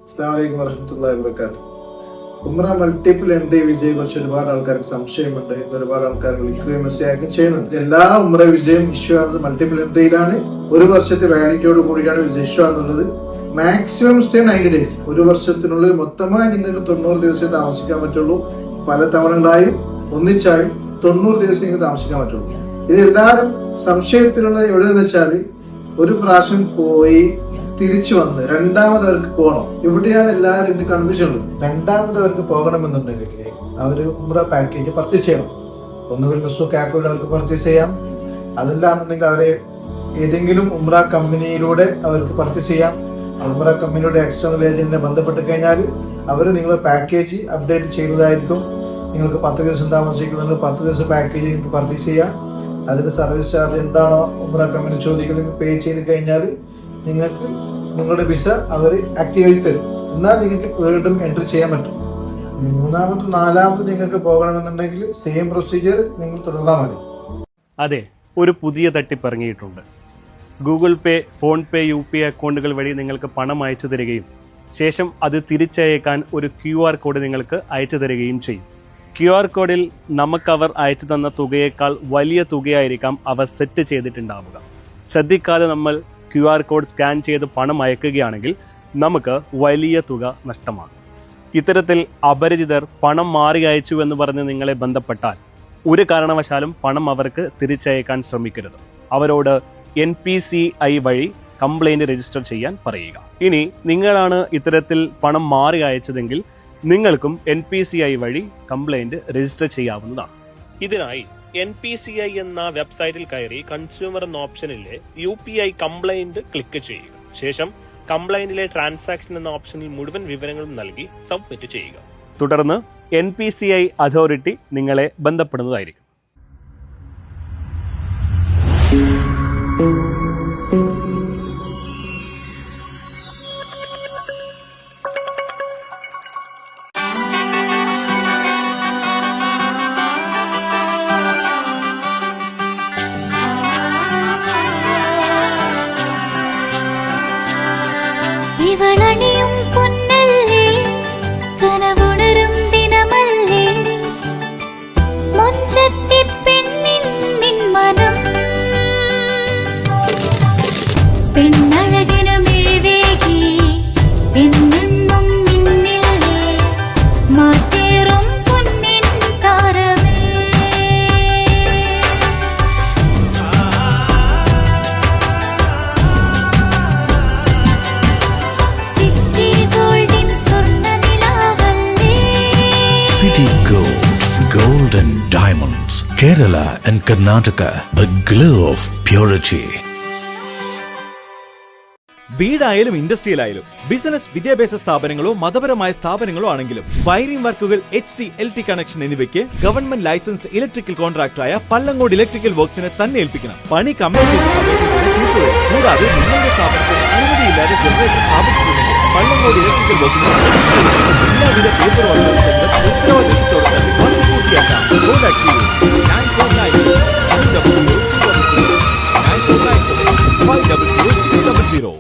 അസ്സലാമു അലൈക്കും വറഹ്മത്തുള്ളാഹി വബറകാതുഹു. ഉംറ മൾട്ടിപ്പിൾ എൻട്രി വിജയെ കുറിച്ച് ഒരുപാട് ആൾക്കാർക്ക് സംശയമുണ്ട്. ഇന്ന് ഒരുപാട് ആൾക്കാർ വിളിക്കുകയും മെസ്സേജ് അയക്കുകയും ചെയ്യുന്നുണ്ട്. എല്ലാ ഉംറ വിജയം ഇഷ്യൂ ആകുന്നത് മൾട്ടിപ്പിൾ എൻട്രിയിലാണ്. ഒരു വർഷത്തെ വാലിഡിറ്റിയോട് കൂടിയാണ് വിജയ ഇഷ്യൂ ആകുന്നുള്ളത്. Maximum stay 90 days. ഒരു വർഷത്തിനുള്ളിൽ മൊത്തമായി നിങ്ങൾക്ക് 90 ദിവസം താമസിക്കാൻ പറ്റുള്ളൂ. പല തവണകളായും ഒന്നിച്ചായും 90 ദിവസം നിങ്ങൾക്ക് താമസിക്കാൻ പറ്റുള്ളൂ. ഇത് എല്ലാവരും സംശയത്തിലുള്ള എവിടെയെന്ന് വെച്ചാൽ ഒരു പ്രാവശ്യം പോയി തിരിച്ചു വന്ന് രണ്ടാമതവർക്ക് പോകണം. ഇവിടെയാണ് എല്ലാവരും ഇത് കൺഫ്യൂഷൻ ഉള്ളത്. രണ്ടാമതവർക്ക് പോകണമെന്നുണ്ടെങ്കിൽ അവർ ഉംറ പാക്കേജ് പർച്ചേസ് ചെയ്യണം. ഒന്നുകിൽ മിസ്സൂക്ക് ആപ്പിലൂടെ അവർക്ക് പർച്ചേസ് ചെയ്യാം, അതല്ലാന്നുണ്ടെങ്കിൽ അവരെ ഏതെങ്കിലും ഉംറ കമ്പനിയിലൂടെ അവർക്ക് പർച്ചേസ് ചെയ്യാം. ഉംറ കമ്പനിയുടെ എക്സ്റ്റേണൽ ഏജന്റിനെ ബന്ധപ്പെട്ട് കഴിഞ്ഞാൽ അവർ നിങ്ങളുടെ പാക്കേജ് അപ്ഡേറ്റ് ചെയ്യുന്നതായിരിക്കും. നിങ്ങൾക്ക് 10 ദിവസം താമസിക്കുന്നുണ്ട്, 10 ദിവസം പാക്കേജ് നിങ്ങൾക്ക് പർച്ചേസ് ചെയ്യാം. അതിന്റെ സർവീസ് ചാർജ് എന്താണോ ഉംറ കമ്പനി ചോദിക്കുന്നത് പേ ചെയ്ത് കഴിഞ്ഞാൽ നിങ്ങൾക്ക് നിങ്ങളുടെ വിസ അവർ ആക്ടിവേറ്റ് തരും. എന്നാൽ നിങ്ങൾക്ക് വീണ്ടും എൻട്രി ചെയ്യാൻ പറ്റും. മൂന്നാമതും നാലാമതും നിങ്ങൾക്ക് പോകണമെന്നുണ്ടെങ്കിൽ സെയിം പ്രൊസീജിയർ നിങ്ങൾ തുടർന്നാൽ മതി. അതെ, ഒരു പുതിയ തട്ടിപ്പ് ഇറങ്ങിയിട്ടുണ്ട്. ഗൂഗിൾ പേ, ഫോൺ പേ, UPI അക്കൗണ്ടുകൾ വഴി നിങ്ങൾക്ക് പണം അയച്ചു തരികയും ശേഷം അത് തിരിച്ചയക്കാൻ ഒരു QR കോഡ് നിങ്ങൾക്ക് അയച്ചു തരികയും ചെയ്യും. QR കോഡിൽ നമുക്കവർ അയച്ചു തന്ന തുകയേക്കാൾ വലിയ തുകയായിരിക്കാം അവർ സെറ്റ് ചെയ്തിട്ടുണ്ടാവുക. ശ്രദ്ധിക്കാതെ നമ്മൾ QR കോഡ് സ്കാൻ ചെയ്ത് പണം അയക്കുകയാണെങ്കിൽ നമുക്ക് വലിയ തുക നഷ്ടമാണ്. ഇത്തരത്തിൽ അപരിചിതർ പണം മാറി അയച്ചു എന്ന് പറഞ്ഞ് നിങ്ങളെ ബന്ധപ്പെട്ടാൽ ഒരു കാരണവശാലും പണം അവർക്ക് തിരിച്ചയക്കാൻ ശ്രമിക്കരുത്. അവരോട് NPCI വഴി കംപ്ലൈന്റ് രജിസ്റ്റർ ചെയ്യാൻ പറയുക. ഇനി നിങ്ങളാണ് ഇത്തരത്തിൽ പണം മാറി അയച്ചതെങ്കിൽ നിങ്ങൾക്കും NPCI വഴി കംപ്ലൈന്റ് രജിസ്റ്റർ ചെയ്യാവുന്നതാണ്. ഇതിനായി NPCI എന്ന വെബ്സൈറ്റിൽ കയറി കൺസ്യൂമർ എന്ന ഓപ്ഷനിലെ UPI കംപ്ലൈന്റ് ക്ലിക്ക് ചെയ്യുക. ശേഷം കംപ്ലൈന്റിലെ ട്രാൻസാക്ഷൻ എന്ന ഓപ്ഷനിൽ മുഴുവൻ വിവരങ്ങളും നൽകി സബ്മിറ്റ് ചെയ്യുക. തുടർന്ന് NPCI അതോറിറ്റി നിങ്ങളെ ബന്ധപ്പെടുന്നതായിരിക്കും. ഇവളണിയും പൊന്നല്ലേ, കനവുണരും ദിനമല്ലേ, മുഞ്ചത്തി പെണ്ണിൻ നിൻ മനം, പെണ്ണഴകിനു മിഴിവേകി എന്നെന്നും നിന്നില്ലേ, മാറ്റേറും പൊന്നിൻ താരമേ. City Gold, Gold and Diamonds, Kerala and Karnataka, the glow of purity. വീടായാലും ഇൻഡസ്ട്രിയലായാലും ബിസിനസ്, വിദ്യാഭ്യാസ സ്ഥാപനങ്ങളോ മതപരമായ സ്ഥാപനങ്ങളോ ആണെങ്കിലും വയറിംഗ് വർക്കുകൾ, HT, LT കണക്ഷൻ എന്നിവയ്ക്ക് ഗവൺമെന്റ് ലൈസൻസ്ഡ് ഇലക്ട്രിക്കൽ കോൺട്രാക്ടറായ പള്ളങ്കോട് ഇലക്ട്രിക്കൽ വർക്സിനെ തന്നെ ഏൽപ്പിക്കണം. പണി കമ്മിറ്റ് ചെയ്ത സമയത്ത് തന്നെ തീർത്തുവരും. കൂടാതെ നിങ്ങളുടെ സ്ഥാപനത്തിൽ അനുമതിയില്ലാതെ ജനറേറ്റർ സ്ഥാപിച്ചിട്ടുണ്ടെങ്കിൽ പള്ളങ്കോട് ഇലക്ട്രിക്കൽ വർക്കിന് എല്ലാവിധ പേപ്പർ വർക്കുകളും ഉത്തരവാദിത്തത്തോടെ തന്നെ വർക്ക് പൂർത്തിയാക്കാം. കോൺടാക്ട് ചെയ്യൂ 94920000.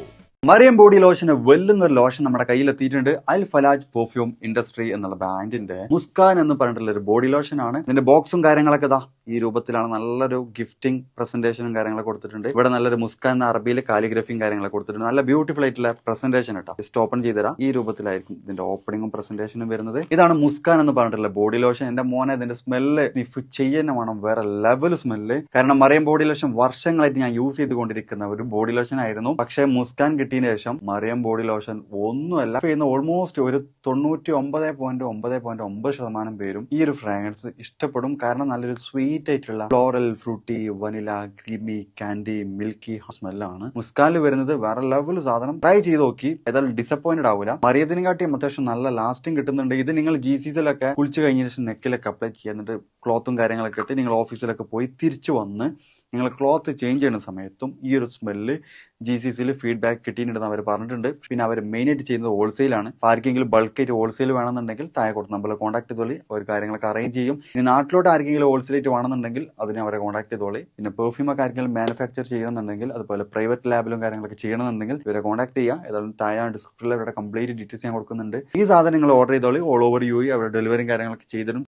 മറിയം ബോഡി ലോഷന് വെല്ലുന്നൊരു ലോഷൻ നമ്മുടെ കയ്യിൽ എത്തിയിട്ടുണ്ട്. അൽ ഫലാജ് പെർഫ്യൂം ഇൻഡസ്ട്രി എന്നുള്ള ബ്രാൻഡിന്റെ മുസ്കാൻ എന്ന് പറഞ്ഞിട്ടുള്ള ഒരു ബോഡി ലോഷൻ ആണ്. ഇതിന്റെ ബോക്സും കാര്യങ്ങളൊക്കെ ഇതാ ഈ രൂപത്തിലാണ്. നല്ലൊരു ഗിഫ്റ്റിംഗ് പ്രസന്റേഷനും കാര്യങ്ങളൊക്കെ കൊടുത്തിട്ടുണ്ട്. ഇവിടെ നല്ലൊരു മുസ്കാൻ എന്ന അറബിയിൽ കാലിഗ്രഫിയും കാര്യങ്ങളൊക്കെ കൊടുത്തിട്ടുണ്ട്. നല്ല ബ്യൂട്ടിഫുൾ ആയിട്ടുള്ള പ്രസന്റേഷൻ കേട്ടോ. ജസ്റ്റ് ഓപ്പൺ ചെയ്തുതരാം. ഈ രൂപത്തിലായിരിക്കും ഇതിന്റെ ഓപ്പണിങ്ങും പ്രസന്റേഷനും വരുന്നത്. ഇതാണ് മുസ്കാൻ എന്ന് പറഞ്ഞിട്ടുള്ള ബോഡി ലോഷൻ. എന്റെ മോനെ ഇതിന്റെ സ്മെല്ല് സ്നിഫ് ചെയ്യുന്ന വേണം, വേറെ ലെവൽ സ്മെല്ല്. കാരണം മറിയം ബോഡി ലോഷൻ വർഷങ്ങളായിട്ട് ഞാൻ യൂസ് ചെയ്തുകൊണ്ടിരിക്കുന്ന ഒരു ബോഡി ലോഷൻ ആയിരുന്നു. പക്ഷേ മുസ്കാൻ കിട്ടിയതിന് ശേഷം മറിയം ബോഡി ലോഷൻ ഒന്നുമല്ല ചെയ്യുന്ന ഓൾമോസ്റ്റ് ഒരു 99.9% പേരും ഈ ഒരു ഫ്രാഗ്രൻസ് ഇഷ്ടപ്പെടും. കാരണം നല്ലൊരു സ്വീറ്റ് ആയിട്ടുള്ള floral, fruity, vanilla, creamy, candy, milky സ്മെല്ലാണ് മുസ്കാനിൽ വരുന്നത്. വേറെ ലെവൽ സാധനം. ട്രൈ ചെയ്ത് നോക്കി, ഏതായാലും ഡിസപ്പോയിന്റഡ് ആവില്ല. മറിയത്തിനെ കാട്ടിയും അത്യാവശ്യം നല്ല ലാസ്റ്റിംഗ് കിട്ടുന്നുണ്ട്. ഇത് നിങ്ങൾ GCCയിലൊക്കെ കുളിച്ച് കഴിഞ്ഞ ശേഷം നെക്കിലൊക്കെ അപ്ലൈ ചെയ്യുന്നുണ്ട്. ക്ലോത്തും കാര്യങ്ങളൊക്കെ ഇട്ട് നിങ്ങൾ ഓഫീസിലൊക്കെ പോയി തിരിച്ചു വന്ന് നിങ്ങൾ ക്ലോത്ത് ചേഞ്ച് ചെയ്യുന്ന സമയത്തും ഈ ഒരു സ്മെല്ല് GCCയിൽ ഫീഡ്ബാക്ക് കിട്ടിയിട്ടുണ്ടെന്ന് അവർ പറഞ്ഞിട്ടുണ്ട്. പിന്നെ അവർ മെയിനായിട്ട് ചെയ്യുന്നത് ഹോൾസെയിലാണ്. ആർക്കെങ്കിലും ബൾക്കായിട്ട് ഹോൾസെയിൽ വേണമെന്നുണ്ടെങ്കിൽ താഴെ കൊടുത്ത് നമ്മളെ കോൺടാക്ട് ചെയ്തോളി, അവർ കാര്യങ്ങളൊക്കെ അറേഞ്ച് ചെയ്യും. ഇനി നാട്ടിലോട്ട് ആർക്കെങ്കിലും ഹോൾസെയിലായിട്ട് വേണമെന്നുണ്ടെങ്കിൽ അതിനെ അവരെ കോൺടാക്ട് ചെയ്തോളി. പിന്നെ പെർഫ്യൂമൊക്കെ ആർക്കെങ്കിലും മാനുഫാക്ചർ ചെയ്യണമെന്നുണ്ടെങ്കിൽ അതുപോലെ പ്രൈവറ്റ് ലാബിലും കാര്യങ്ങളൊക്കെ ചെയ്യണമെന്നുണ്ടെങ്കിൽ ഇവരെ കോൺടാക്ട് ചെയ്യുക. ഏതായാലും താഴെ ഡിസ്ക്രിപ്ഷനിൽ അവരുടെ കംപ്ലീറ്റ് ഡീറ്റെയിൽസ് ഞാൻ കൊടുക്കുന്നുണ്ട്. ഈ സാധനങ്ങൾ ഓർഡർ ചെയ്തോളി. ഓൾ ഓവർ UAE അവരുടെ ഡെലിവറിയും കാര്യങ്ങളൊക്കെ ചെയ്തിടും.